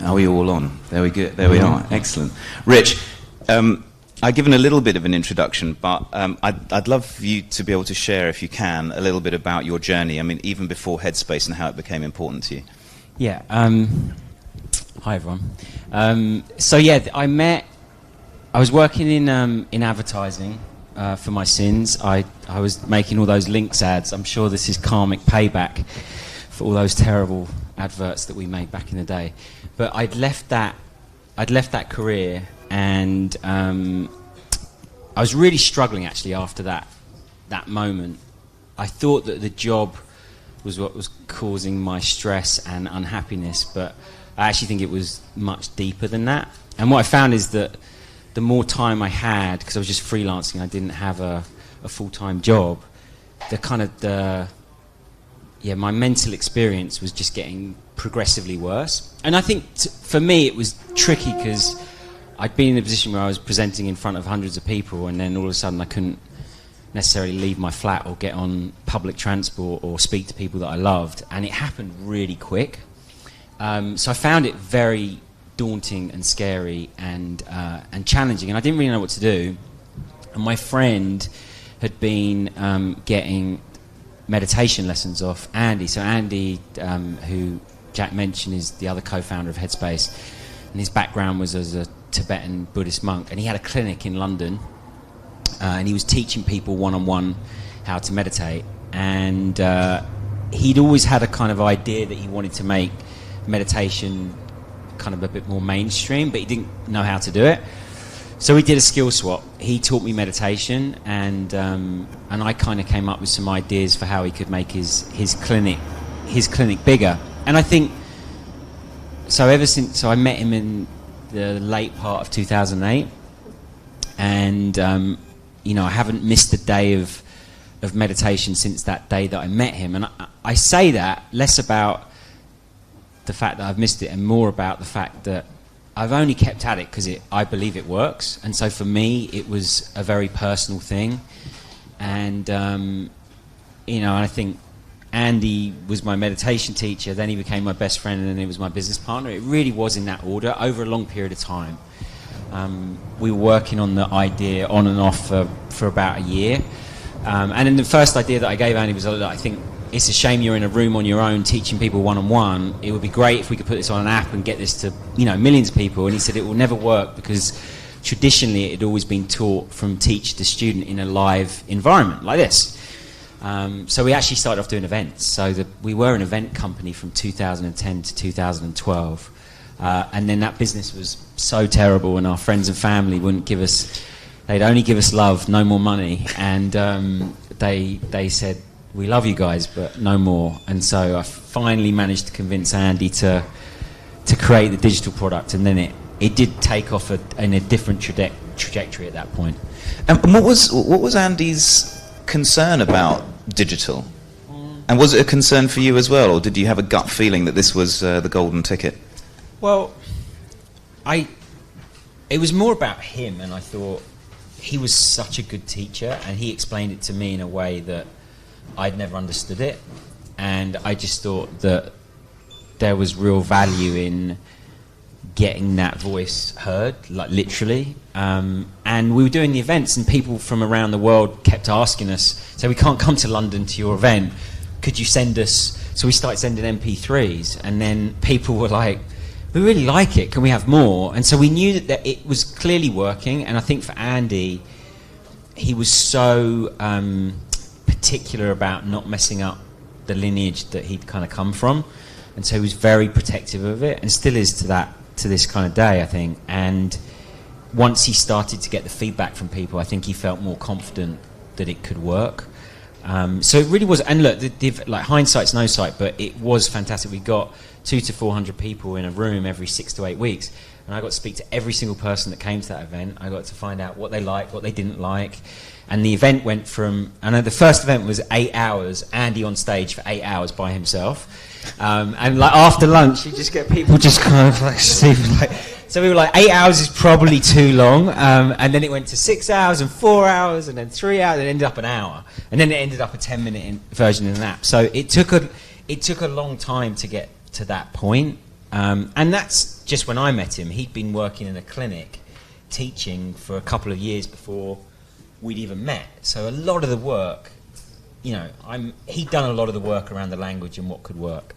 Are we all on? There we go. There we are. Excellent. Rich, I've given a little bit of an introduction, but I'd love you to be able to share, if you can, a little bit about your journey. I mean, even before Headspace and how it became important to you. Yeah. Hi, everyone. So yeah, I was working in advertising for my sins. I was making all those links ads. I'm sure this is karmic payback for all those terrible adverts that we made back in the day. But I'd left that career, and I was really struggling actually after that moment. I thought that the job was what was causing my stress and unhappiness, but I actually think it was much deeper than that. And what I found is that the more time I had, because I was just freelancing, I didn't have a full-time job, my mental experience was just getting progressively worse. And I think for me it was tricky because I'd been in a position where I was presenting in front of hundreds of people, and then all of a sudden I couldn't necessarily leave my flat or get on public transport or speak to people that I loved, and it happened really quick. So I found it very daunting and scary and challenging, and I didn't really know what to do. And my friend had been getting meditation lessons off Andy. So Andy, who Jack mentioned, is the other co-founder of Headspace, and his background was as a Tibetan Buddhist monk, and he had a clinic in London, and he was teaching people one-on-one how to meditate. And he'd always had a kind of idea that he wanted to make meditation kind of a bit more mainstream, but he didn't know how to do it. So we did a skill swap. He taught me meditation, and I kind of came up with some ideas for how he could make his clinic bigger. And I think so. I met him in the late part of 2008, and I haven't missed a day of meditation since that day that I met him. And I say that less about the fact that I've missed it, and more about the fact that I've only kept at it because I believe it works. And so for me, it was a very personal thing. And, I think Andy was my meditation teacher, then he became my best friend, and then he was my business partner. It really was in that order over a long period of time. We were working on the idea on and off for about a year. And then the first idea that I gave Andy was, I think, it's a shame you're in a room on your own teaching people one-on-one. It would be great if we could put this on an app and get this to, millions of people. And he said it will never work because traditionally it had always been taught from teacher to student in a live environment like this. So we actually started off doing events. So we were an event company from 2010 to 2012. And then that business was so terrible, and our friends and family wouldn't give us, they'd only give us love, no more money. And they said, we love you guys, but no more. And so I finally managed to convince Andy to create the digital product, and then it did take off in a different trajectory at that point. And what was Andy's concern about digital? And was it a concern for you as well, or did you have a gut feeling that this was the golden ticket? Well, it was more about him, and I thought he was such a good teacher, and he explained it to me in a way that I'd never understood it, and I just thought that there was real value in getting that voice heard, like literally. And we were doing the events, and people from around the world kept asking us, so we can't come to London to your event, could you send us? So we started sending MP3s, and then people were like, we really like it, can we have more? And so we knew that it was clearly working. And I think for Andy, he was so particular about not messing up the lineage that he'd kind of come from, and so he was very protective of it, and still is to this kind of day, I think. And once he started to get the feedback from people, I think he felt more confident that it could work. So it really was, and look, like hindsight's no sight, but it was fantastic. We got 200 to 400 people in a room every 6 to 8 weeks, and I got to speak to every single person that came to that event. I got to find out what they liked, what they didn't like. And the event went from, I know the first event was 8 hours, Andy on stage for 8 hours by himself. And like after lunch, you just get people just kind of like, so we were like, 8 hours is probably too long. And then it went to 6 hours and 4 hours and then 3 hours, and it ended up an hour. And then it ended up a 10-minute version in an app. So it took a long time to get to that point. And that's just when I met him. He'd been working in a clinic teaching for a couple of years before we'd even met. So a lot of the work, he'd done a lot of the work around the language and what could work.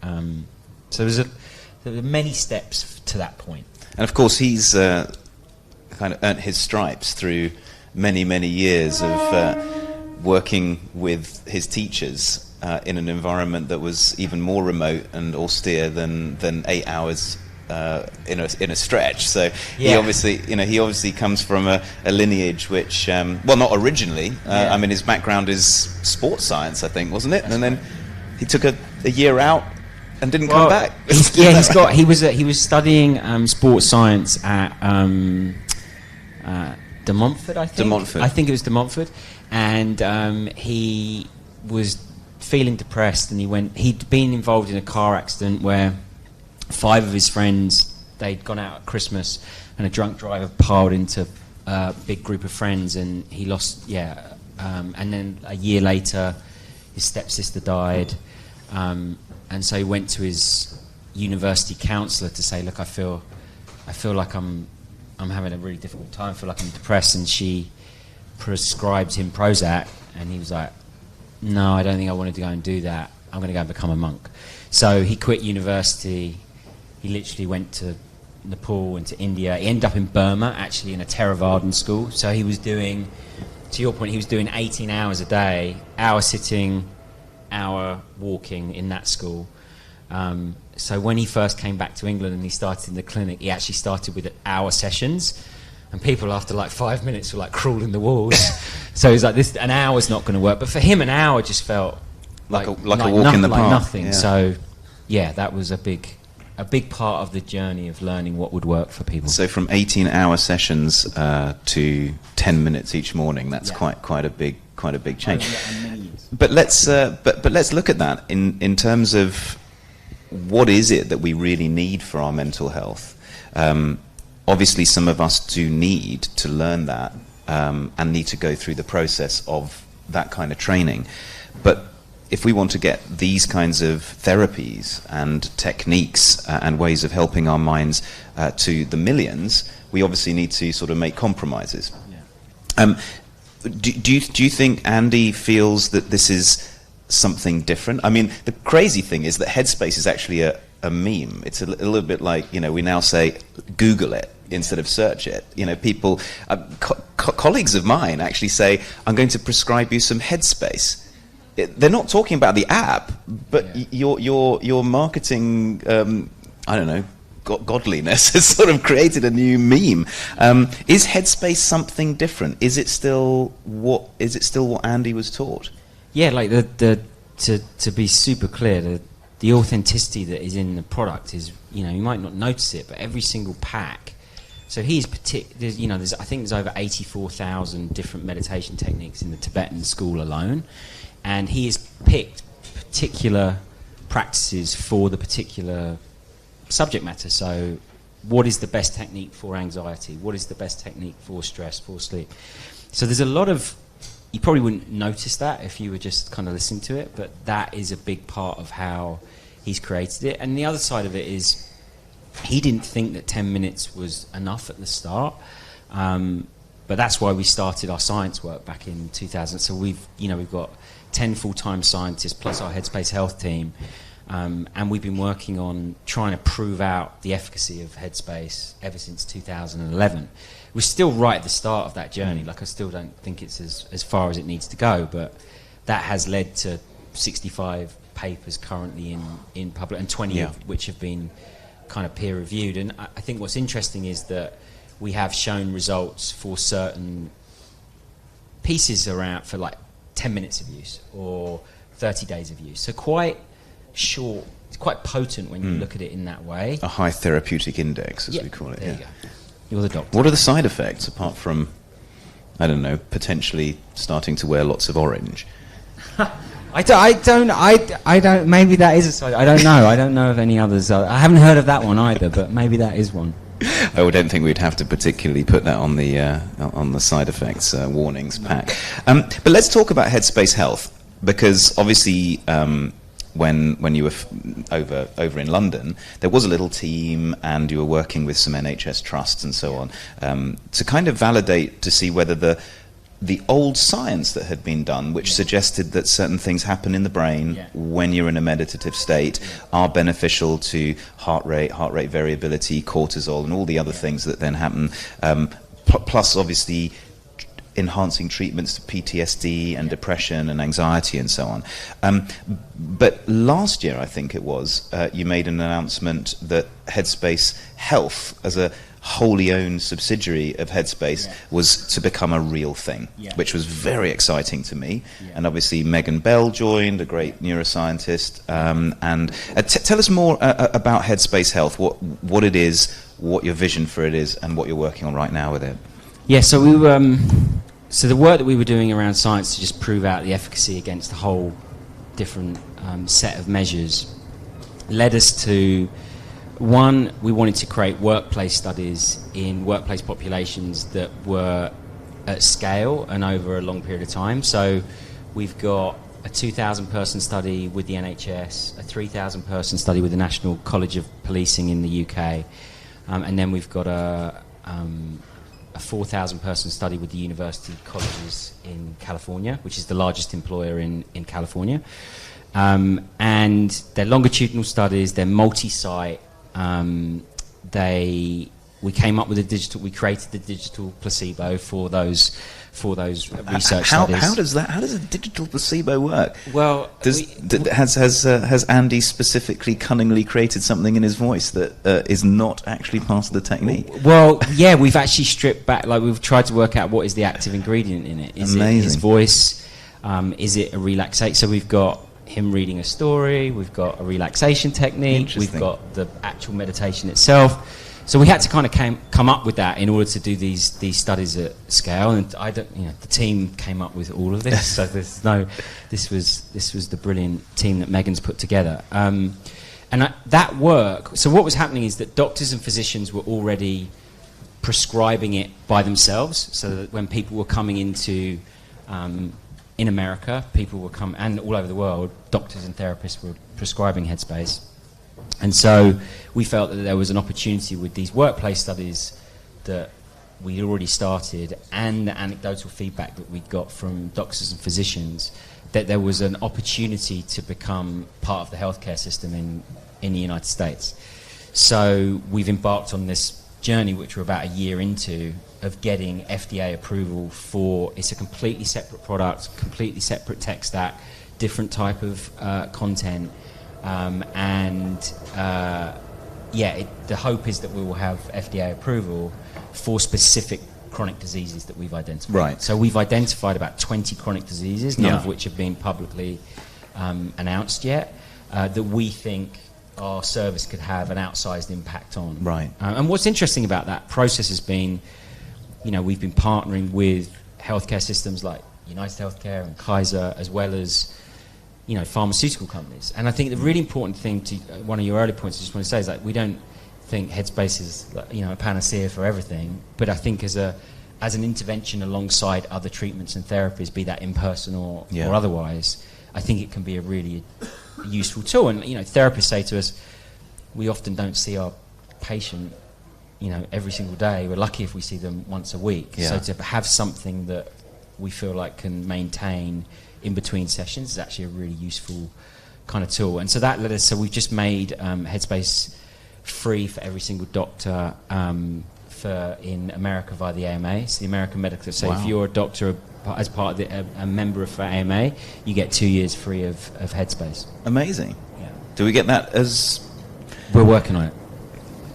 So there were many steps to that point. And of course, he's kind of earned his stripes through many, many years of working with his teachers in an environment that was even more remote and austere than 8 hours in a stretch. So he obviously comes from a lineage which, not originally. I mean, his background is sports science, I think, wasn't it? And then he took a year out and didn't come back. He was studying sports science at De Montfort, I think. De Montfort. I think it was De Montfort, and he was feeling depressed, and he'd been involved in a car accident where 5 of his friends, they'd gone out at Christmas, and a drunk driver piled into a big group of friends, and he lost. And then a year later, his stepsister died, and so he went to his university counsellor to say, "Look, I feel like I'm having a really difficult time. I feel like I'm depressed." And she prescribed him Prozac, and he was like, "No, I don't think I wanted to go and do that. I'm going to go and become a monk." So he quit university. He literally went to Nepal and to India. He ended up in Burma, actually, in a Theravadan school. So he was doing, to your point, he was doing 18 hours a day, hour sitting, hour walking in that school. So when he first came back to England and he started in the clinic, he actually started with hour sessions. And people, after like 5 minutes, were like crawling the walls. So he's like, an hour's not going to work. But for him, an hour just felt like a walk in the park. Like nothing. Yeah. So, that was a big part of the journey of learning what would work for people. So from 18-hour sessions to 10 minutes each morning, that's quite a big change. But let's look at that in terms of what is it that we really need for our mental health. Obviously, some of us do need to learn that and need to go through the process of that kind of training. But if we want to get these kinds of therapies and techniques and ways of helping our minds to the millions, we obviously need to sort of make compromises. Yeah. Do you think Andy feels that this is something different? I mean, the crazy thing is that Headspace is actually a meme. It's a little bit like, we now say Google it instead of search it. People, colleagues of mine actually say, I'm going to prescribe you some Headspace. They're not talking about the app, but your marketing, I don't know, godliness has sort of created a new meme. Is Headspace something different? Is it still what Andy was taught? Yeah, like to be super clear, the authenticity that is in the product is, you might not notice it, but every single pack. So he's I think there's over 84,000 different meditation techniques in the Tibetan school alone, and he has picked particular practices for the particular subject matter. So what is the best technique for anxiety? What is the best technique for stress, for sleep? So there's a lot of, you probably wouldn't notice that if you were just kind of listening to it, but that is a big part of how he's created it. And the other side of it is, he didn't think that 10 minutes was enough at the start, but that's why we started our science work back in 2000. So we've got 10 full-time scientists plus our Headspace health team, and we've been working on trying to prove out the efficacy of Headspace ever since 2011. We're still right at the start of that journey. Like, I still don't think it's as far as it needs to go, but that has led to 65 papers currently in public, and 20 of which have been kind of peer-reviewed. And I think what's interesting is that we have shown results for certain pieces around for like 10 minutes of use or 30 days of use. So quite short, it's quite potent when you look at it in that way. A high therapeutic index, as we call it. There you go. You're the doctor. What are the side effects, apart from, I don't know, potentially starting to wear lots of orange? I don't. Maybe that is a side. I don't know. I don't know of any others. I haven't heard of that one either, but maybe that is one. I don't think we'd have to particularly put that on the side effects warnings pack. But let's talk about Headspace Health, because obviously when you were over in London, there was a little team, and you were working with some NHS trusts and so on, to kind of validate, to see whether the old science that had been done, which suggested that certain things happen in the brain when you're in a meditative state, are beneficial to heart rate variability, cortisol, and all the other things that then happen, plus obviously enhancing treatments to PTSD and depression and anxiety and so on. But last year, I think it was, you made an announcement that Headspace Health, as a wholly owned subsidiary of Headspace, was to become a real thing, which was very exciting to me. And obviously Megan Bell joined, a great neuroscientist. And tell us more about Headspace Health, what it is, what your vision for it is, and what you're working on right now with it. Yeah, so we were, so the work that we were doing around science to just prove out the efficacy against a whole different set of measures led us to, one, we wanted to create workplace studies in workplace populations that were at scale and over a long period of time. So we've got a 2,000 person study with the NHS, a 3,000 person study with the National College of Policing in the UK, and then we've got a 4,000 person study with the university colleges in California, which is the largest employer in California. And they're longitudinal studies, they're multi-site. We came up with we created the digital placebo for those research studies. How does a digital placebo work? Well, has Andy specifically cunningly created something in his voice that is not actually part of the technique? Well, yeah, we've actually stripped back, like we've tried to work out what is the active ingredient in it. Is Amazing. It his voice? Is it a relaxation? So we've got him reading a story, we've got a relaxation technique, we've got the actual meditation itself. So we had to kind of come up with that in order to do these studies at scale, and the team came up with all of this. So this was the brilliant team that Megan's put together. That work. So what was happening is that doctors and physicians were already prescribing it by themselves. So that when people were coming into in America, people were and all over the world, doctors and therapists were prescribing Headspace. And so we felt that there was an opportunity with these workplace studies that we'd already started, and the anecdotal feedback that we got from doctors and physicians, that there was an opportunity to become part of the healthcare system in the United States. So we've embarked on this journey, which we're about a year into, of getting FDA approval for, it's a completely separate product, completely separate tech stack, different type of content. The hope is that we will have FDA approval for specific chronic diseases that we've identified. Right. So we've identified about 20 chronic diseases, none of which have been publicly announced yet, that we think our service could have an outsized impact on. Right. And what's interesting about that process has been, we've been partnering with healthcare systems like United Healthcare and Kaiser, as well as pharmaceutical companies. And I think the really important thing to one of your early points I just want to say is that we don't think Headspace is a panacea for everything, but I think as an intervention alongside other treatments and therapies, be that in person or otherwise, I think it can be a really useful tool. And therapists say to us, we often don't see our patient every single day. We're lucky if we see them once a week. So to have something that we feel like can maintain in between sessions is actually a really useful kind of tool. And so that led us, so we've just made Headspace free for every single doctor in America via the AMA. It's the American Medical. So if you're a doctor as part of a member of the AMA, you get 2 years free of Headspace. Amazing. Yeah. Do we get that as... We're working on it.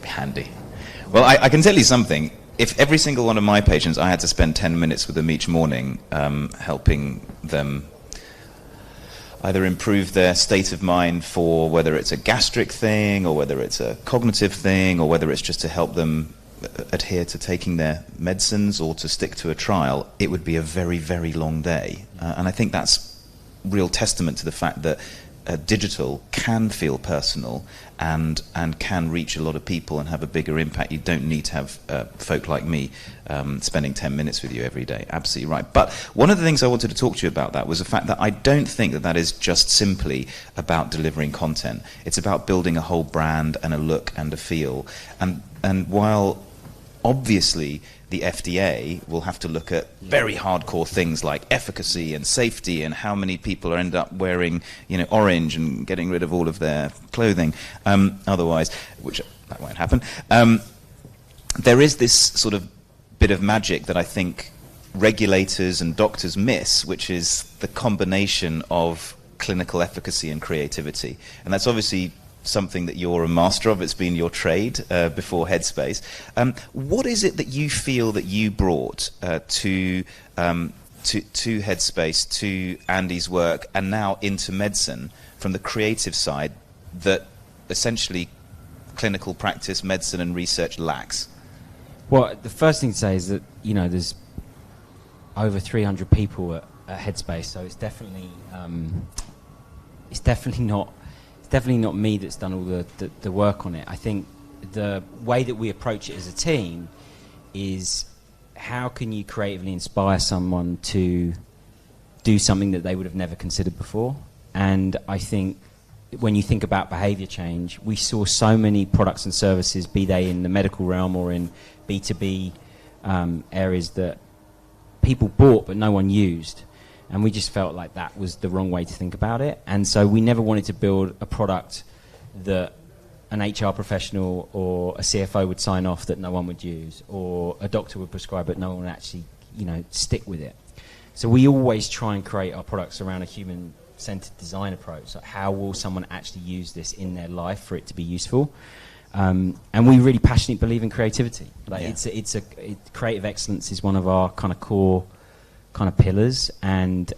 Handy. Well, I can tell you something. If every single one of my patients, I had to spend 10 minutes with them each morning, helping them either improve their state of mind for whether it's a gastric thing or whether it's a cognitive thing or whether it's just to help them adhere to taking their medicines or to stick to a trial, it would be a very, very long day. And I think that's real testament to the fact that digital can feel personal and can reach a lot of people and have a bigger impact. You don't need to have folk like me spending 10 minutes with you every day. Absolutely right. But one of the things I wanted to talk to you about that was the fact that I don't think that that is just simply about delivering content. It's about building a whole brand and a look and a feel. And while obviously the FDA will have to look at very hardcore things like efficacy and safety and how many people end up wearing, orange and getting rid of all of their clothing otherwise, which that won't happen. There is this sort of bit of magic that I think regulators and doctors miss, which is the combination of clinical efficacy and creativity. And that's obviously something that you're a master of. It's been your trade before Headspace. What is it that you feel that you brought to Headspace, to Andy's work, and now into medicine from the creative side that essentially clinical practice, medicine and research lacks? Well, the first thing to say is that, there's over 300 people at Headspace, so it's definitely not me that's done all the work on it. I think the way that we approach it as a team is how can you creatively inspire someone to do something that they would have never considered before. And I think when you think about behaviour change, we saw so many products and services, be they in the medical realm or in B2B areas, that people bought but no one used. And we just felt like that was the wrong way to think about it. And so we never wanted to build a product that an HR professional or a CFO would sign off that no one would use, or a doctor would prescribe but no one would actually, stick with it. So we always try and create our products around a human-centered design approach. Like, how will someone actually use this in their life for it to be useful? And we really passionately believe in creativity. Creative excellence is one of our kind of core kind of pillars, and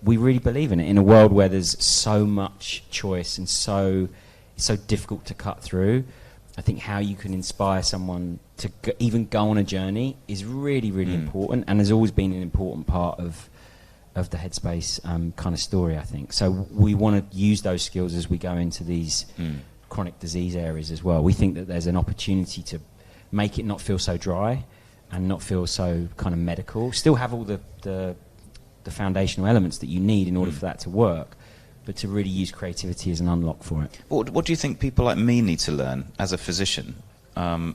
we really believe in it in a world where there's so much choice and so difficult to cut through. I think how you can inspire someone to even go on a journey is really, really important, and has always been an important part of the Headspace kind of story, I think. So we want to use those skills as we go into these chronic disease areas as well. We think that there's an opportunity to make it not feel so dry and not feel so kind of medical. Still have all the foundational elements that you need in order for that to work, but to really use creativity as an unlock for it. What do you think people like me need to learn as a physician?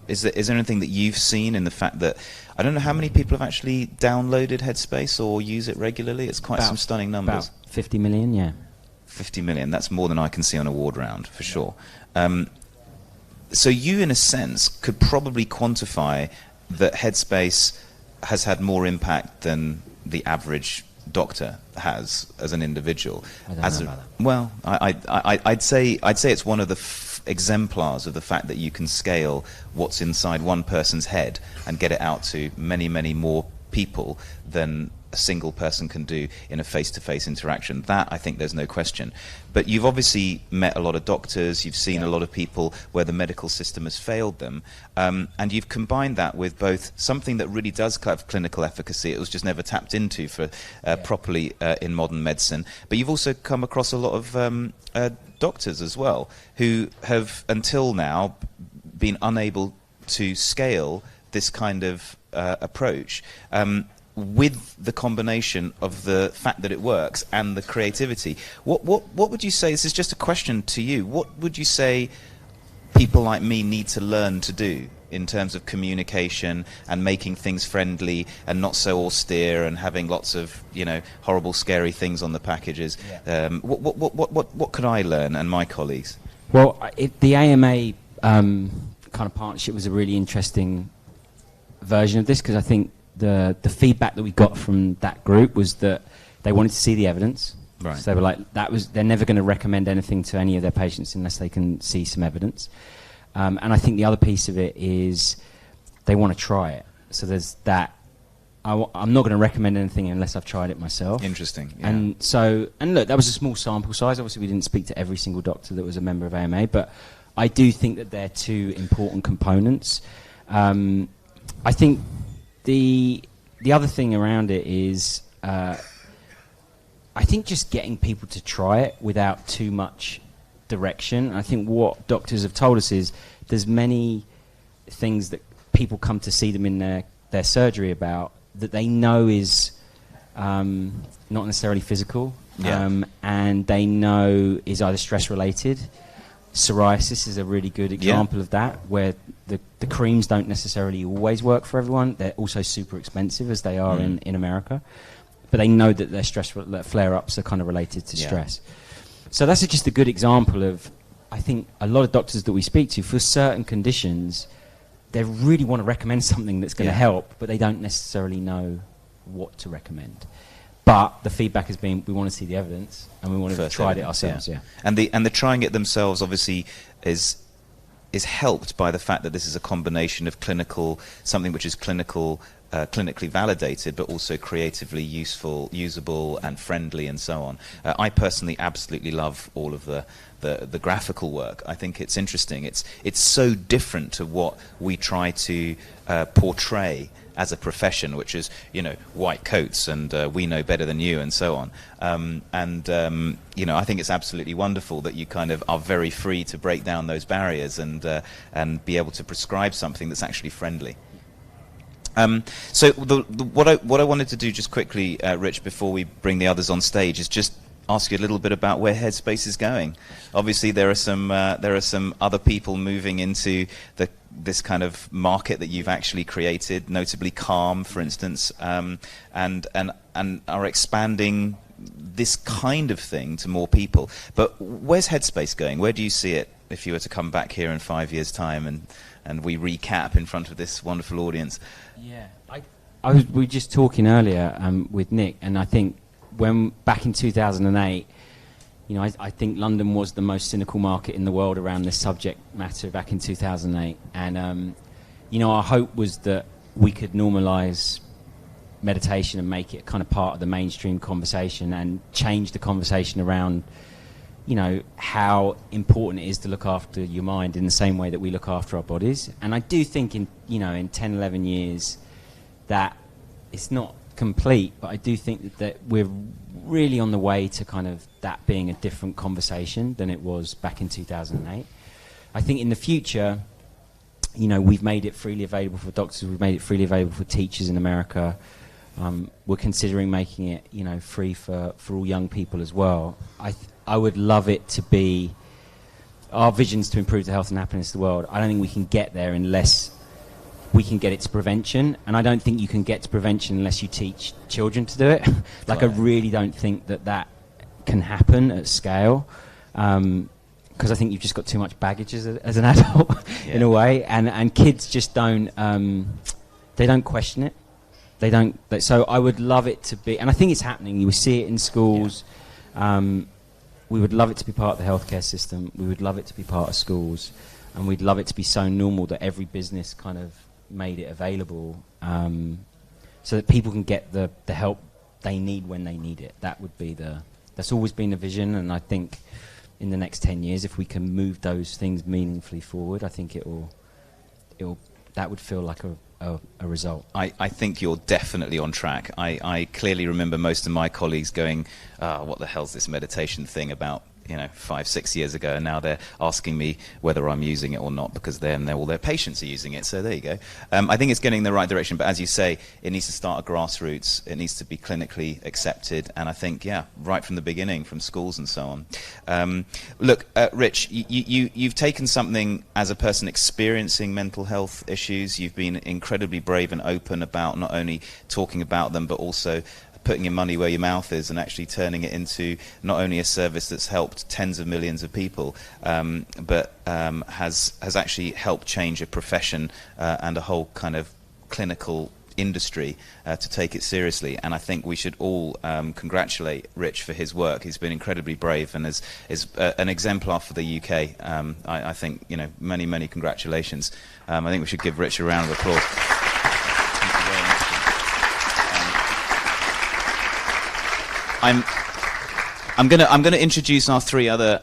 Is there anything that you've seen in the fact that, I don't know how many people have actually downloaded Headspace or use it regularly? It's quite some stunning numbers. About 50 million, yeah. 50 million, that's more than I can see on a ward round, for sure. So you, in a sense, could probably quantify that Headspace has had more impact than the average doctor has as an individual. I don't know about that. Well, I'd say it's one of the exemplars of the fact that you can scale what's inside one person's head and get it out to many, many more people than a single person can do in a face-to-face interaction. That, I think, there's no question. But you've obviously met a lot of doctors, you've seen a lot of people where the medical system has failed them, and you've combined that with both something that really does have clinical efficacy, it was just never tapped into for properly in modern medicine, but you've also come across a lot of doctors as well, who have until now been unable to scale this kind of approach. With the combination of the fact that it works and the creativity, what would you say, this is just a question to you, what would you say people like me need to learn to do in terms of communication and making things friendly and not so austere and having lots of, horrible, scary things on the packages? What could I learn, and my colleagues? Well, the AMA kind of partnership was a really interesting version of this, because I think the feedback that we got from that group was that they wanted to see the evidence. Right. So they were like, they're never going to recommend anything to any of their patients unless they can see some evidence. And I think the other piece of it is they want to try it. So there's that. I'm not going to recommend anything unless I've tried it myself. Interesting. Yeah. And look, that was a small sample size. Obviously, we didn't speak to every single doctor that was a member of AMA, but I do think that they're two important components. I think the other thing around it is I think just getting people to try it without too much direction. I think what doctors have told us is there's many things that people come to see them in their surgery about that they know is not necessarily physical, and they know is either stress related. Psoriasis is a really good example of that, where the creams don't necessarily always work for everyone. They're also super expensive, as they are in America. But they know that their stress flare-ups are kind of related to stress. So that's just a good example of, I think, a lot of doctors that we speak to, for certain conditions, they really want to recommend something that's going to help, but they don't necessarily know what to recommend. But the feedback has been, we want to see the evidence, and we want to try it ourselves. And the trying it themselves obviously is helped by the fact that this is a combination of something which is clinically validated, but also creatively useful, usable, and friendly, and so on. I personally absolutely love all of the graphical work. I think it's interesting. It's so different to what we try to portray as a profession, which is, white coats and we know better than you and so on. I think it's absolutely wonderful that you kind of are very free to break down those barriers and be able to prescribe something that's actually friendly. So what I wanted to do just quickly, Rich, before we bring the others on stage, is just ask you a little bit about where Headspace is going. Obviously, there are some other people moving into this kind of market that you've actually created, notably Calm, for instance, and are expanding this kind of thing to more people. But where's Headspace going? Where do you see it if you were to come back here in 5 years' time and we recap in front of this wonderful audience? Yeah, we were just talking earlier with Nick, and I think back in 2008, I think London was the most cynical market in the world around this subject matter back in 2008, and our hope was that we could normalise meditation and make it kind of part of the mainstream conversation and change the conversation around how important it is to look after your mind in the same way that we look after our bodies. And I do think in 10, 11 years that it's not complete, but I do think that we're really on the way to kind of that being a different conversation than it was back in 2008. I think in the future, we've made it freely available for doctors, we've made it freely available for teachers in America. We're considering making it, free for all young people as well. I would love it to be, our vision's to improve the health and happiness of the world. I don't think we can get there unless we can get it to prevention, and I don't think you can get to prevention unless you teach children to do it. I really don't think that can happen at scale, because I think you've just got too much baggage as an adult in a way, and kids just don't they don't question it. They don't. So I would love it to be, and I think it's happening. You see it in schools. We would love it to be part of the healthcare system. We would love it to be part of schools, and we'd love it to be so normal that every business kind of made it available, so that people can get the help they need when they need it. That would be that's always been the vision, and I think in the next 10 years, if we can move those things meaningfully forward, I think that would feel like a result. I think you're definitely on track. I clearly remember most of my colleagues going, what the hell's this meditation thing about 5-6 years ago, and now they're asking me whether I'm using it or not, because all their patients are using it. So there you go. I think it's getting in the right direction, but as you say, it needs to start at grassroots. It needs to be clinically accepted, and I think, right from the beginning, from schools and so on. Look, Rich, you've taken something as a person experiencing mental health issues. You've been incredibly brave and open about not only talking about them, but also putting your money where your mouth is and actually turning it into not only a service that's helped tens of millions of people, but has actually helped change a profession and a whole kind of clinical industry to take it seriously. And I think we should all congratulate Rich for his work. He's been incredibly brave and is an exemplar for the UK. I think, many, many congratulations. I think we should give Rich a round of applause. I'm going to introduce our three other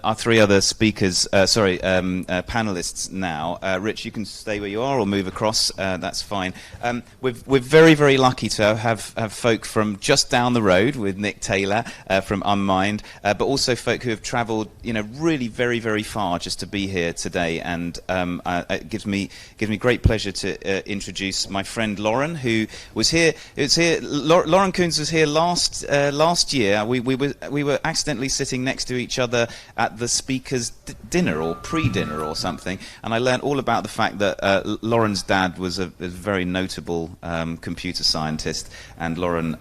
speakers. Panelists now. Rich, you can stay where you are or move across. That's fine. We're very, very lucky to have folk from just down the road with Nick Taylor from Unmind, but also folk who have travelled, really very, very far just to be here today. And it gives me great pleasure to introduce my friend Lauren, who was here. Lauren Kunze was here last year. We were accidentally sitting next to each other at the speaker's dinner or pre-dinner or something, and I learned all about the fact that Lauren's dad was a very notable computer scientist, and Lauren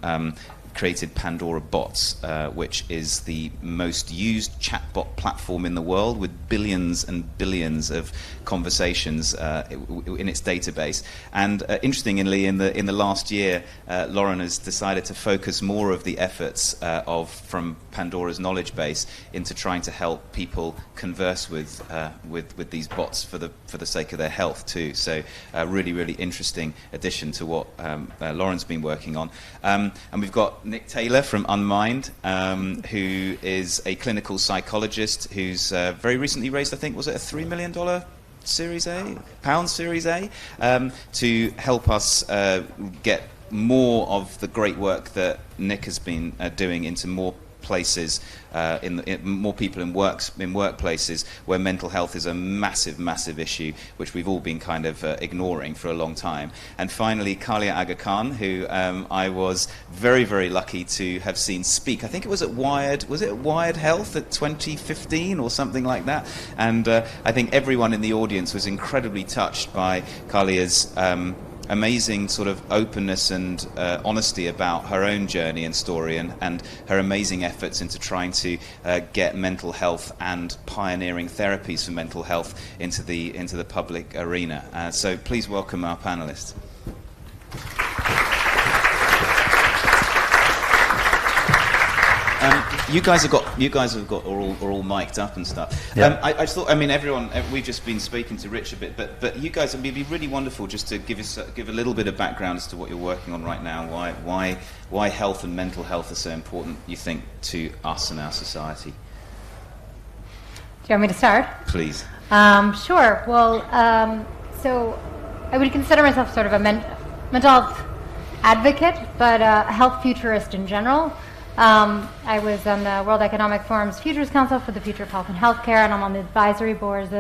created Pandorabots, which is the most used chatbot platform in the world, with billions and billions of conversations in its database. And interestingly, in the last year, Lauren has decided to focus more of the efforts from Pandora's knowledge base into trying to help people converse with these bots for the sake of their health too. So a really, really interesting addition to what Lauren's been working on. And we've got Nick Taylor from Unmind, who is a clinical psychologist who's very recently raised, I think, was it a $3 million Series A, to help us get more of the great work that Nick has been doing into more places, more people in workplaces where mental health is a massive issue, which we've all been kind of ignoring for a long time. And finally, Khaliya Aga Khan, who I was very, very lucky to have seen speak. I think it was at Wired. Was it at Wired Health at 2015 or something like that? And I think everyone in the audience was incredibly touched by Khaliya's amazing sort of openness and honesty about her own journey and story, and her amazing efforts into trying to get mental health and pioneering therapies for mental health into the public arena. So please welcome our panelists. You guys have got are all mic'd up and stuff. Yeah. I just thought, everyone, we've just been speaking to Rich a bit, but you guys, it'd be really wonderful just to give a little bit of background as to what you're working on right now. Why health and mental health are so important, you think, to us and our society. Do you want me to start? Please. Sure. Well, so I would consider myself sort of a mental health advocate, but a health futurist in general. I was on the World Economic Forum's Futures Council for the Future of Health and Healthcare, and I'm on the advisory boards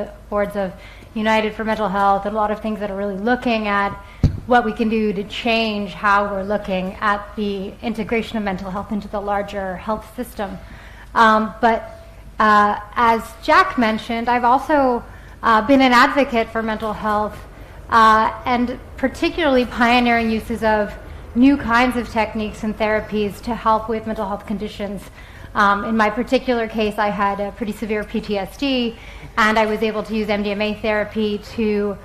of United for Mental Health, and a lot of things that are really looking at what we can do to change how we're looking at the integration of mental health into the larger health system. But as Jack mentioned, I've also been an advocate for mental health, and particularly pioneering uses of new kinds of techniques and therapies to help with mental health conditions. In my particular case, I had a pretty severe PTSD, and I was able to use MDMA therapy to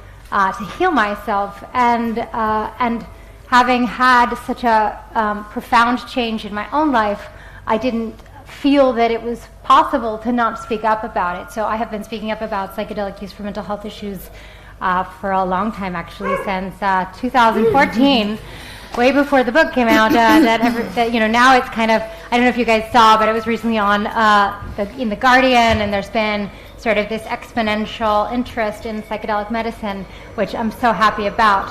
heal myself. And having had such a profound change in my own life, I didn't feel that it was possible to not speak up about it. So I have been speaking up about psychedelic use for mental health issues for a long time, actually, since 2014. Way before the book came out, now it's kind of, I don't know if you guys saw, but it was recently on in The Guardian, and there's been sort of this exponential interest in psychedelic medicine, which I'm so happy about.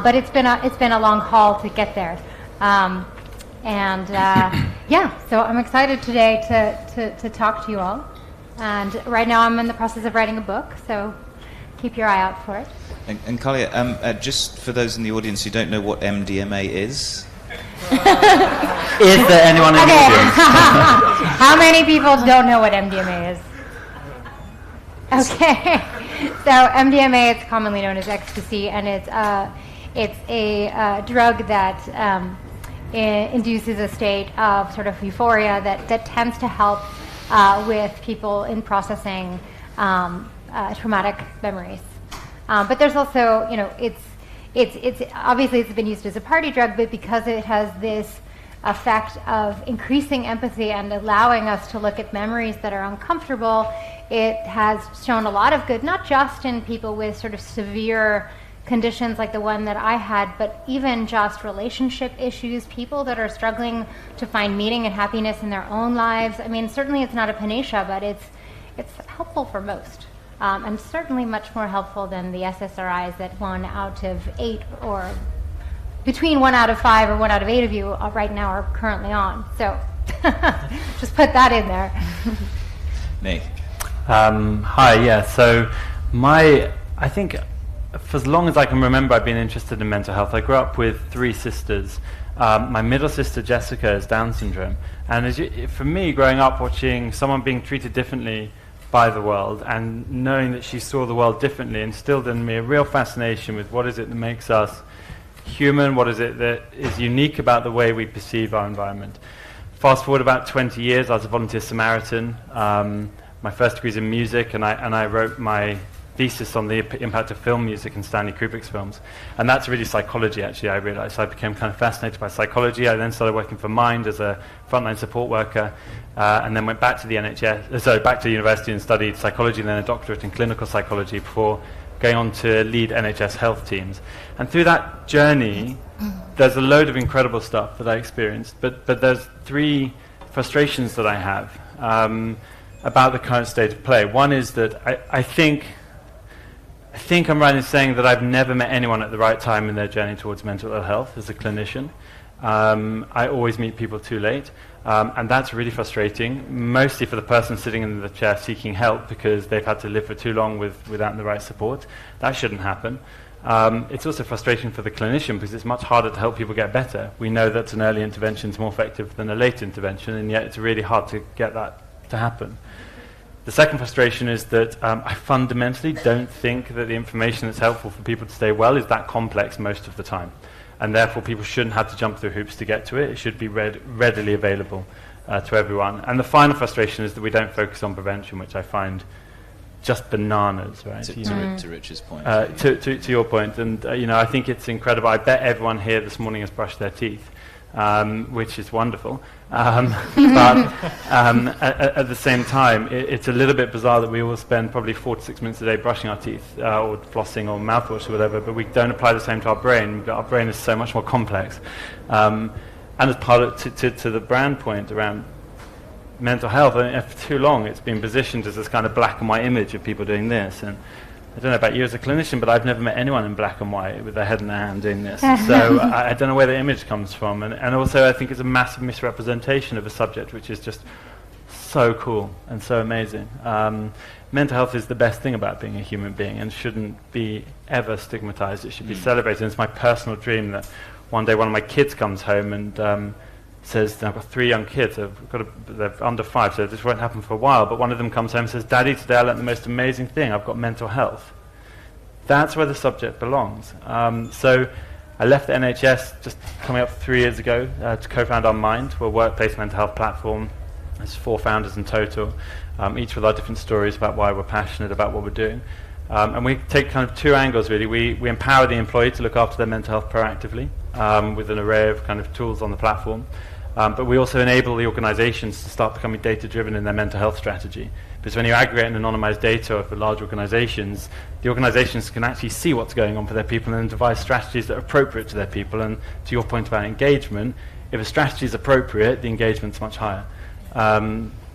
But it's been a long haul to get there. So I'm excited today to talk to you all. And right now I'm in the process of writing a book, so keep your eye out for it. And Khaliya, just for those in the audience who don't know what MDMA is. Is there anyone in the audience? How many people don't know what MDMA is? Okay. So MDMA, it's commonly known as ecstasy, and it's a drug that induces a state of sort of euphoria that tends to help with people in processing traumatic memories. But there's also, it's obviously it's been used as a party drug, but because it has this effect of increasing empathy and allowing us to look at memories that are uncomfortable, it has shown a lot of good, not just in people with sort of severe conditions like the one that I had, but even just relationship issues, people that are struggling to find meaning and happiness in their own lives. I mean, certainly it's not a panacea, but it's helpful for most. And certainly much more helpful than the SSRIs that 1 out of 8 or between 1 out of 5 or 1 out of 8 of you right now are currently on. So just put that in there. Nick. Hi, yeah. So I think for as long as I can remember, I've been interested in mental health. I grew up with 3 sisters. My middle sister, Jessica, has Down syndrome. And for me, growing up watching someone being treated differently by the world and knowing that she saw the world differently instilled in me a real fascination with what is it that makes us human, what is it that is unique about the way we perceive our environment. Fast forward about 20 years, I was a volunteer Samaritan. My first degree is in music, and I wrote my thesis on the impact of film music in Stanley Kubrick's films. And that's really psychology, actually, I realized. I became kind of fascinated by psychology. I then started working for Mind as a frontline support worker, and then went back to the back to university and studied psychology and then a doctorate in clinical psychology before going on to lead NHS health teams. And through that journey, there's a load of incredible stuff that I experienced, but there's 3 frustrations that I have about the current state of play. One is that I think I'm right in saying that I've never met anyone at the right time in their journey towards mental ill health as a clinician. I always meet people too late, and that's really frustrating, mostly for the person sitting in the chair seeking help because they've had to live for too long without the right support. That shouldn't happen. It's also frustrating for the clinician because it's much harder to help people get better. We know that an early intervention is more effective than a late intervention, and yet it's really hard to get that to happen. The second frustration is that I fundamentally don't think that the information that's helpful for people to stay well is that complex most of the time. And therefore people shouldn't have to jump through hoops to get to it. It should be readily available to everyone. And the final frustration is that we don't focus on prevention, which I find just bananas, right? To Rich's point. To your point. And I think it's incredible. I bet everyone here this morning has brushed their teeth. Which is wonderful. But at the same time, it's a little bit bizarre that we all spend probably 4 to 6 minutes a day brushing our teeth or flossing or mouthwash or whatever, but we don't apply the same to our brain. Our brain is so much more complex. And as part of to the brand point around mental health, for too long it's been positioned as this kind of black and white image of people doing this. And I don't know about you as a clinician, but I've never met anyone in black and white with their head in their hand doing this. So I don't know where the image comes from. And also I think it's a massive misrepresentation of a subject which is just so cool and so amazing. Mental health is the best thing about being a human being and shouldn't be ever stigmatized. It should be celebrated. And it's my personal dream that one day one of my kids comes home and says, I've got 3 young kids, they're under 5, so this won't happen for a while, but one of them comes home and says, Daddy, today I learned the most amazing thing, I've got mental health. That's where the subject belongs. So I left the NHS just coming up 3 years ago to co-found Unmind. We're a workplace mental health platform. There's 4 founders in total, each with our different stories about why we're passionate about what we're doing. And we take kind of 2 angles, really. We empower the employee to look after their mental health proactively with an array of kind of tools on the platform. But we also enable the organizations to start becoming data-driven in their mental health strategy. Because when you aggregate and anonymize data for large organizations, the organizations can actually see what's going on for their people and then devise strategies that are appropriate to their people. And to your point about engagement, if a strategy is appropriate, the engagement's much higher.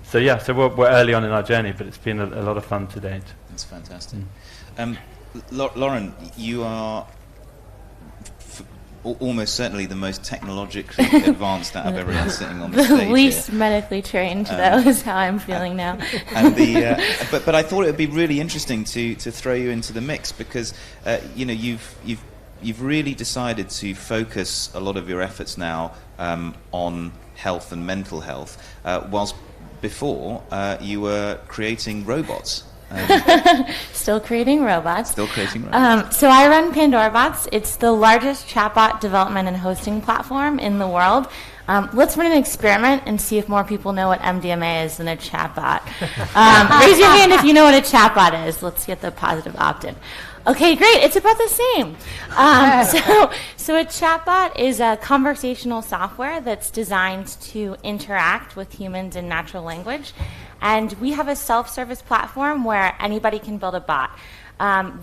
So we're early on in our journey, but it's been a lot of fun to date. That's fantastic. Lauren, you are almost certainly the most technologically advanced out of everyone sitting on the stage. The least medically trained, though, is how I'm feeling now. And but I thought it would be really interesting to throw you into the mix because you've really decided to focus a lot of your efforts now on health and mental health, whilst before you were creating robots. Still creating robots. So I run Pandorabots. It's the largest chatbot development and hosting platform in the world. Let's run an experiment and see if more people know what MDMA is than a chatbot. Raise your hand if you know what a chatbot is. Let's get the positive opt-in. Okay, great. It's about the same. So a chatbot is a conversational software that's designed to interact with humans in natural language. And we have a self-service platform where anybody can build a bot.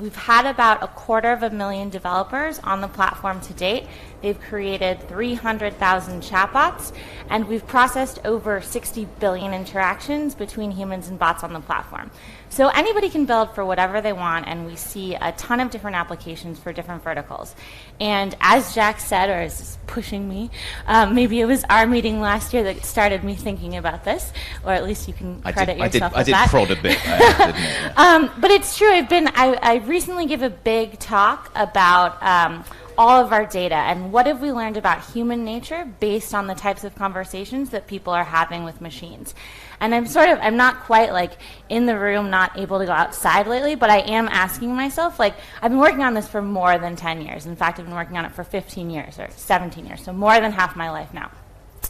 We've had about 250,000 developers on the platform to date. They've created 300,000 chatbots, and we've processed over 60 billion interactions between humans and bots on the platform. So anybody can build for whatever they want, and we see a ton of different applications for different verticals. And as Jack said, or is pushing me, maybe it was our meeting last year that started me thinking about this, or at least you can credit yourself with that. I did prod a bit, I have to admit. Yeah. But it's true. I recently gave a big talk about all of our data and what have we learned about human nature based on the types of conversations that people are having with machines. And I'm not quite like in the room, not able to go outside lately, but I am asking myself, like, I've been working on this for more than 10 years. In fact, I've been working on it for 15 years or 17 years, so more than half my life now.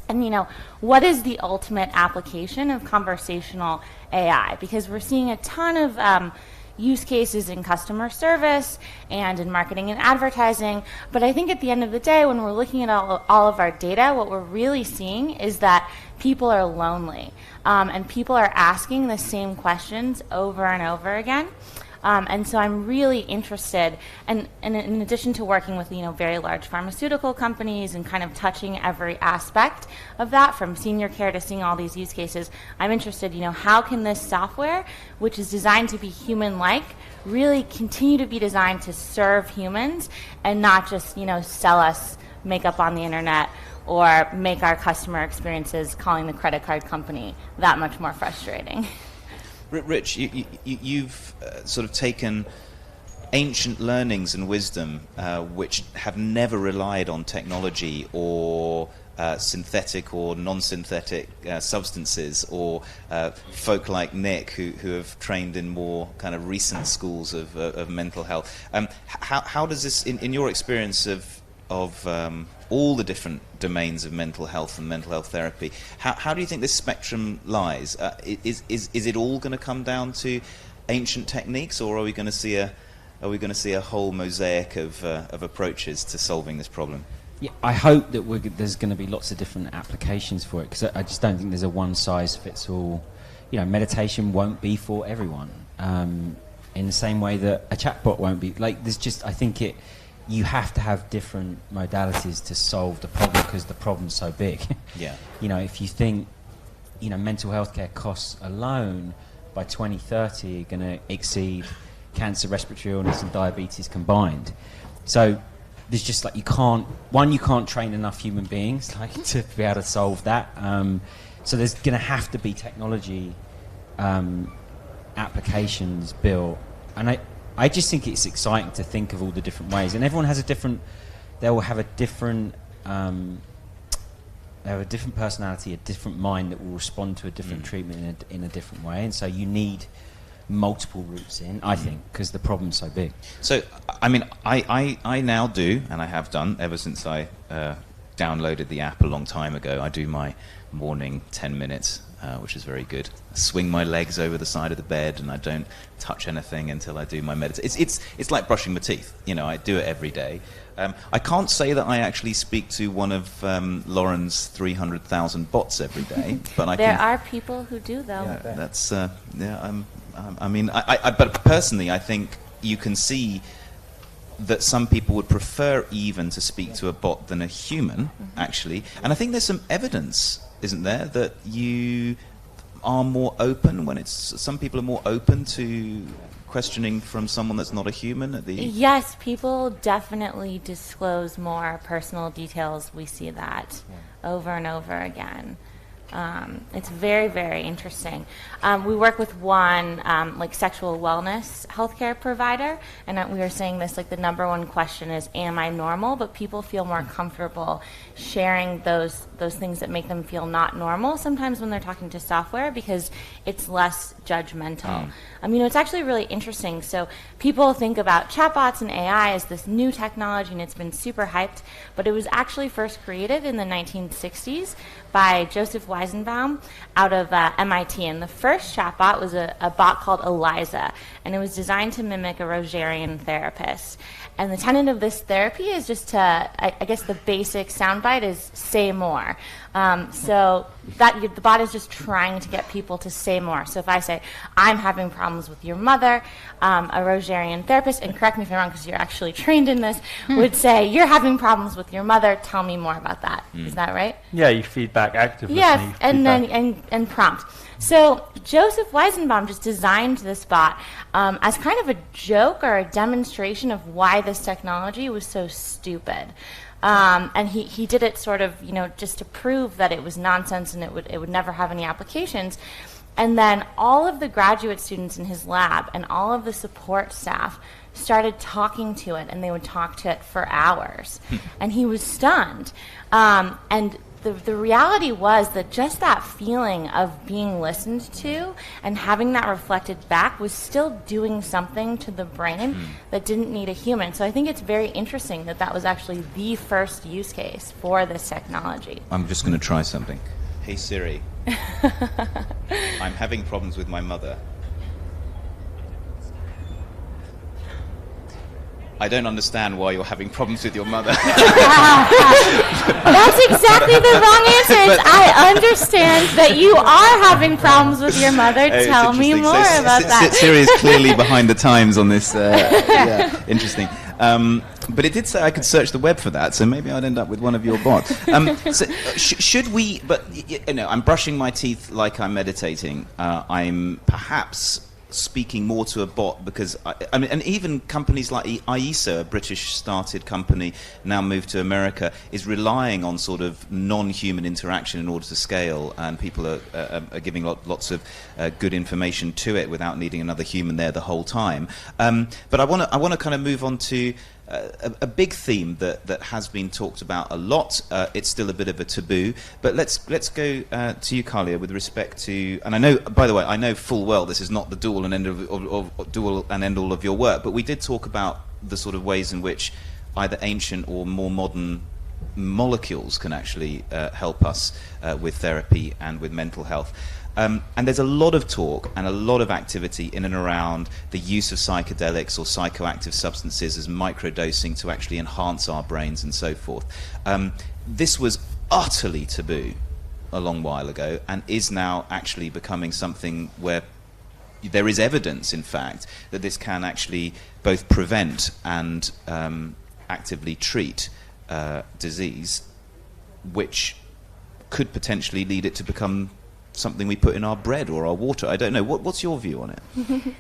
And, what is the ultimate application of conversational AI? Because we're seeing a ton of use cases in customer service and in marketing and advertising. But I think at the end of the day, when we're looking at all of our data, what we're really seeing is that people are lonely. And people are asking the same questions over and over again. And so I'm really interested, and in addition to working with very large pharmaceutical companies and kind of touching every aspect of that, from senior care to seeing all these use cases, I'm interested, how can this software, which is designed to be human-like, really continue to be designed to serve humans and not just sell us makeup on the internet or make our customer experiences calling the credit card company that much more frustrating. Rich, you've sort of taken ancient learnings and wisdom which have never relied on technology or synthetic or non-synthetic substances, or folk like Nick who have trained in more kind of recent schools of mental health. How does this, in your experience of all the different domains of mental health and mental health therapy, how do you think this spectrum lies? Is it all going to come down to ancient techniques, or are we going to see a whole mosaic of approaches to solving this problem? Yeah, I hope that there's going to be lots of different applications for it, because I just don't think there's a one-size-fits-all. Meditation won't be for everyone, in the same way that a chatbot won't be. Like, I think you have to have different modalities to solve the problem, because the problem's so big. Yeah. If you think, mental health care costs alone by 2030 are going to exceed cancer, respiratory illness, and diabetes combined. So there's just you can't train enough human beings to be able to solve that. So there's going to have to be technology applications built, and I just think it's exciting to think of all the different ways, and everyone has they will have a different personality, a different mind that will respond to a different treatment in a different way, and so you need multiple routes in, I think, because the problem's so big. So, I now do, and I have done ever since I downloaded the app a long time ago. I do my morning 10 minutes, which is very good. I swing my legs over the side of the bed, and I don't touch anything until I do my meditation. It's like brushing my teeth. I do it every day. I can't say that I actually speak to one of Lauren's 300,000 bots every day, but There are people who do, though. Yeah, that's but personally, I think you can see that some people would prefer even to speak to a bot than a human, actually. And I think there's some evidence, isn't there, that you are more open some people are more open to questioning from someone that's not a human Yes, people definitely disclose more personal details. We see that over and over again. It's very, very interesting. We work with one sexual wellness healthcare provider, and we were saying this, the number one question is, am I normal? But people feel more comfortable sharing those things that make them feel not normal sometimes when they're talking to software, because it's less judgmental. It's actually really interesting. So people think about chatbots and AI as this new technology, and it's been super hyped, but it was actually first created in the 1960s by Joseph Weizenbaum out of MIT. And the first chatbot was a bot called Eliza, and it was designed to mimic a Rogerian therapist. And the tenet of this therapy is just to, I guess the basic soundbite is say more. more. So that the bot is just trying to get people to say more. So if I say, I'm having problems with your mother, a Rogerian therapist, and correct me if I'm wrong because you're actually trained in this, would say, you're having problems with your mother, tell me more about that. Is that right? Yeah, you feedback actively. Yes, and then and prompt. So Joseph Weizenbaum just designed this bot as kind of a joke or a demonstration of why this technology was so stupid. And he did it sort of, just to prove that it was nonsense and it would never have any applications. And then all of the graduate students in his lab and all of the support staff started talking to it, and they would talk to it for hours. And he was stunned. And the reality was that just that feeling of being listened to and having that reflected back was still doing something to the brain that didn't need a human. So I think it's very interesting that that was actually the first use case for this technology. I'm just going to try something. Hey Siri, I'm having problems with my mother. I don't understand why you're having problems with your mother. That's exactly the wrong answer. It's, I understand that you are having problems with your mother. Tell me more about that. Siri is clearly behind the times on this. Yeah, interesting. But it did say I could search the web for that, so maybe I'd end up with one of your bots. So should we? But I'm brushing my teeth like I'm meditating. I'm perhaps speaking more to a bot because I mean, and even companies like IESA, a British-started company, now moved to America, is relying on sort of non-human interaction in order to scale, and people are giving lots of good information to it without needing another human there the whole time. But I want to kind of move on to a big theme that has been talked about a lot. It's still a bit of a taboo, but let's go to you, Khaliya, with respect to. And I know, by the way, I know full well this is not the do all and end all of your work, but we did talk about the sort of ways in which either ancient or more modern molecules can actually help us with therapy and with mental health. And there's a lot of talk and a lot of activity in and around the use of psychedelics or psychoactive substances as microdosing to actually enhance our brains and so forth. This was utterly taboo a long while ago and is now actually becoming something where there is evidence, in fact, that this can actually both prevent and actively treat disease, which could potentially lead it to become something we put in our bread or our water. I don't know. What's your view on it?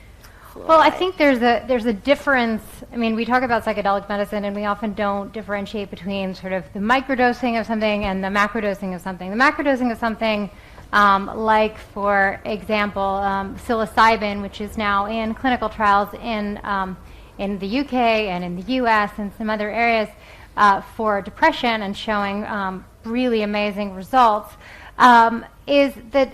Well, I think there's a difference. I mean, we talk about psychedelic medicine, and we often don't differentiate between sort of the microdosing of something and the macrodosing of something. The macrodosing of something, like, for example, psilocybin, which is now in clinical trials in the UK and in the US and some other areas for depression and showing really amazing results. Is that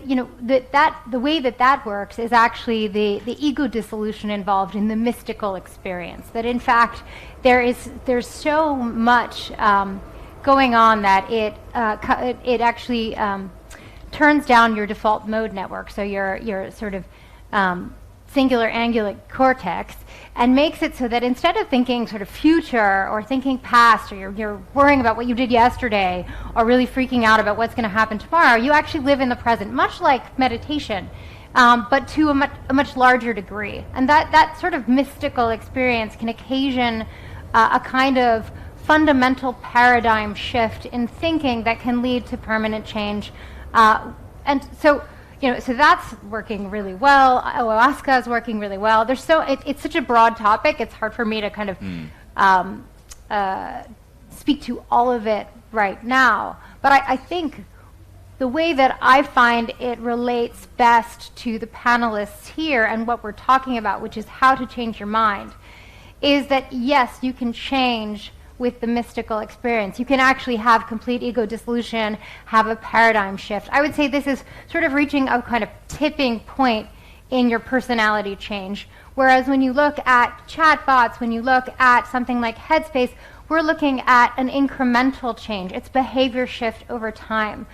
that the way that works is actually the ego dissolution involved in the mystical experience. That in fact there's so much going on that it actually turns down your default mode network. So your sort of singular angular cortex, and makes it so that instead of thinking sort of future or thinking past, or you're worrying about what you did yesterday or really freaking out about what's going to happen tomorrow, you actually live in the present, much like meditation, but to a much larger degree. And that sort of mystical experience can occasion a kind of fundamental paradigm shift in thinking that can lead to permanent change. And so that's working really well. Ayahuasca is working really well. It's such a broad topic. It's hard for me to kind of speak to all of it right now. But I think the way that I find it relates best to the panelists here and what we're talking about, which is how to change your mind, is that yes, you can change with the mystical experience. You can actually have complete ego dissolution, have a paradigm shift. I would say this is sort of reaching a kind of tipping point in your personality change. Whereas when you look at chatbots, when you look at something like Headspace, we're looking at an incremental change. It's behavior shift over time.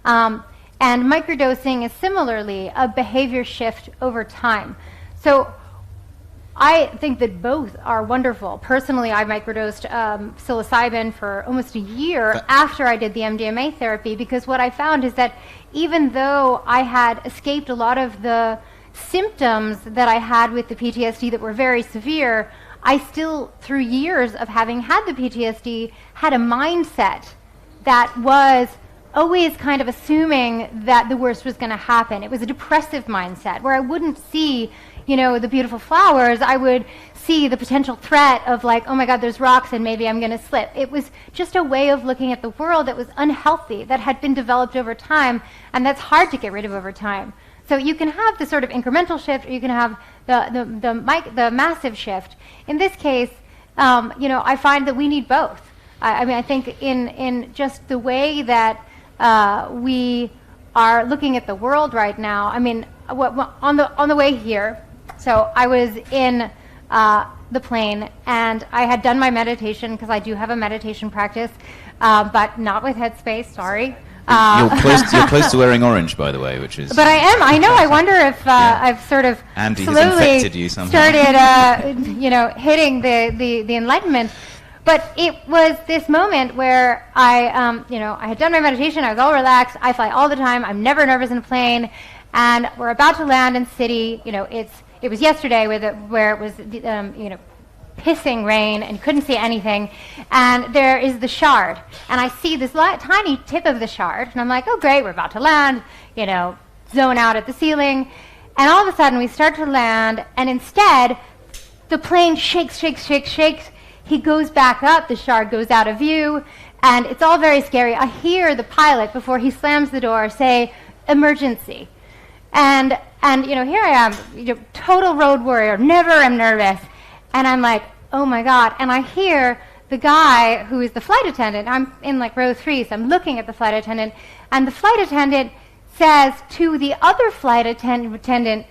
And microdosing is similarly a behavior shift over time. So I think that both are wonderful. Personally, I microdosed psilocybin for almost a year after I did the MDMA therapy, because what I found is that even though I had escaped a lot of the symptoms that I had with the PTSD that were very severe, I still, through years of having had the PTSD, had a mindset that was always kind of assuming that the worst was going to happen. It was a depressive mindset where I wouldn't see, the beautiful flowers. I would see the potential threat of like, oh my God, there's rocks and maybe I'm going to slip. It was just a way of looking at the world that was unhealthy, that had been developed over time, and that's hard to get rid of over time. So you can have the sort of incremental shift, or you can have the massive shift. In this case, I find that we need both. I think in just the way that we are looking at the world right now. I mean, on the way here, so I was in the plane, and I had done my meditation, because I do have a meditation practice, but not with Headspace, sorry. You're close to wearing orange, by the way, which is... But I am. I know. I wonder if I've sort of Andy slowly has infected you somehow. Started, hitting the enlightenment. But it was this moment where I had done my meditation. I was all relaxed. I fly all the time. I'm never nervous in a plane. And we're about to land in city. It was yesterday where it was, pissing rain and couldn't see anything. And there is the shard. And I see this tiny tip of the shard. And I'm like, oh, great, we're about to land, zone out at the ceiling. And all of a sudden we start to land. And instead, the plane shakes. He goes back up. The shard goes out of view. And it's all very scary. I hear the pilot, before he slams the door, say, emergency. And here I am, total road warrior, never am nervous. And I'm like, oh my God. And I hear the guy who is the flight attendant. I'm in like row 3, so I'm looking at the flight attendant. And the flight attendant says to the other flight attendant,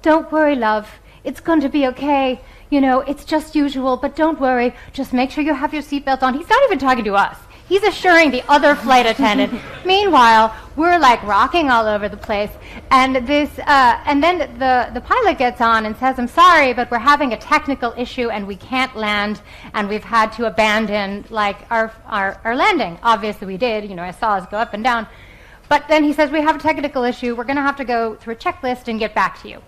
don't worry, love. It's going to be okay. It's just usual, but don't worry. Just make sure you have your seatbelt on. He's not even talking to us. He's assuring the other flight attendant. Meanwhile, we're like rocking all over the place. And then the pilot gets on and says, I'm sorry, but we're having a technical issue and we can't land, and we've had to abandon like our landing. Obviously we did. I saw us go up and down. But then he says, we have a technical issue. We're going to have to go through a checklist and get back to you.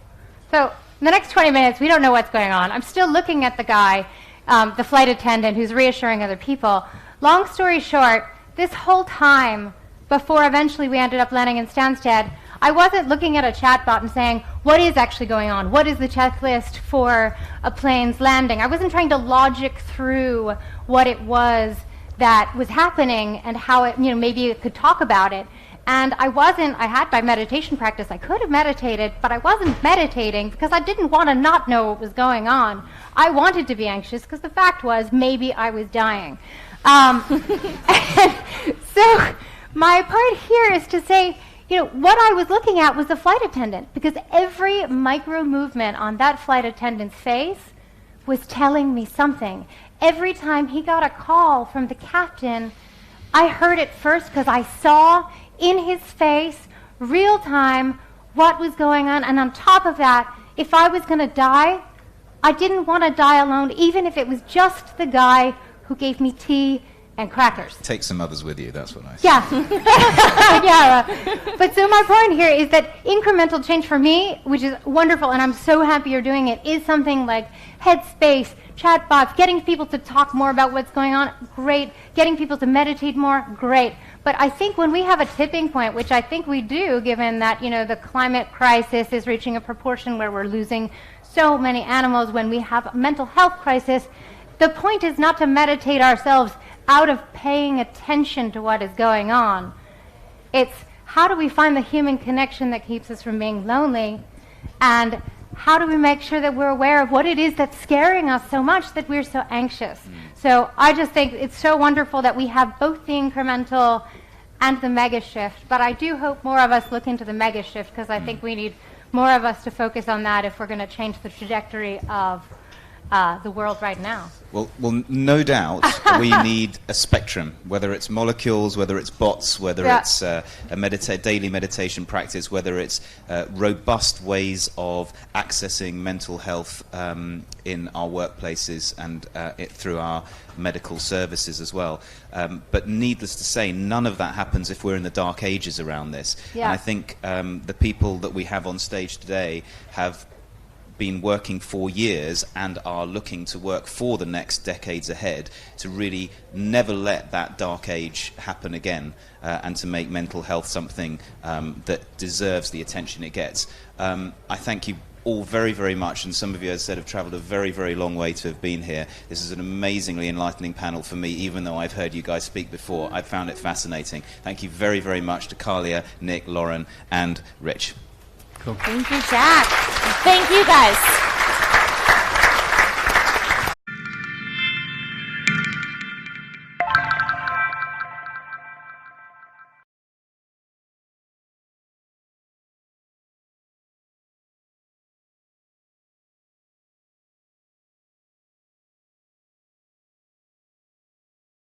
So in the next 20 minutes, we don't know what's going on. I'm still looking at the guy, the flight attendant, who's reassuring other people. Long story short, this whole time, before eventually we ended up landing in Stansted, I wasn't looking at a chatbot and saying, what is actually going on? What is the checklist for a plane's landing? I wasn't trying to logic through what it was that was happening and how it, maybe it could talk about it. And I had my meditation practice. I could have meditated, but I wasn't meditating because I didn't want to not know what was going on. I wanted to be anxious because the fact was maybe I was dying. So my part here is to say, what I was looking at was the flight attendant, because every micro movement on that flight attendant's face was telling me something. Every time he got a call from the captain, I heard it first because I saw in his face, real time, what was going on. And on top of that, if I was going to die, I didn't want to die alone, even if it was just the guy who gave me tea and crackers. Take some others with you, that's what I say. Yeah. But so my point here is that incremental change for me, which is wonderful, and I'm so happy you're doing it, is something like Headspace, chatbots, getting people to talk more about what's going on, great. Getting people to meditate more, great. But I think when we have a tipping point, which I think we do, given that, the climate crisis is reaching a proportion where we're losing so many animals, when we have a mental health crisis, the point is not to meditate ourselves out of paying attention to what is going on. It's how do we find the human connection that keeps us from being lonely, and how do we make sure that we're aware of what it is that's scaring us so much that we're so anxious? So I just think it's so wonderful that we have both the incremental and the mega shift, but I do hope more of us look into the mega shift, because I think we need more of us to focus on that if we're going to change the trajectory of the world right now. Well, no doubt we need a spectrum, whether it's molecules, whether it's bots, whether it's a daily meditation practice, whether it's robust ways of accessing mental health in our workplaces and through our medical services as well. But needless to say, none of that happens if we're in the dark ages around this. Yeah. And I think the people that we have on stage today have been working for years and are looking to work for the next decades ahead to really never let that dark age happen again, and to make mental health something that deserves the attention it gets. I thank you all very, very much, and some of you, as I said, have travelled a very, very long way to have been here. This is an amazingly enlightening panel for me, even though I've heard you guys speak before. I've found it fascinating. Thank you very, very much to Khaliya, Nick, Lauren, and Rich. Cool. Thank you, Jack. Thank you, guys.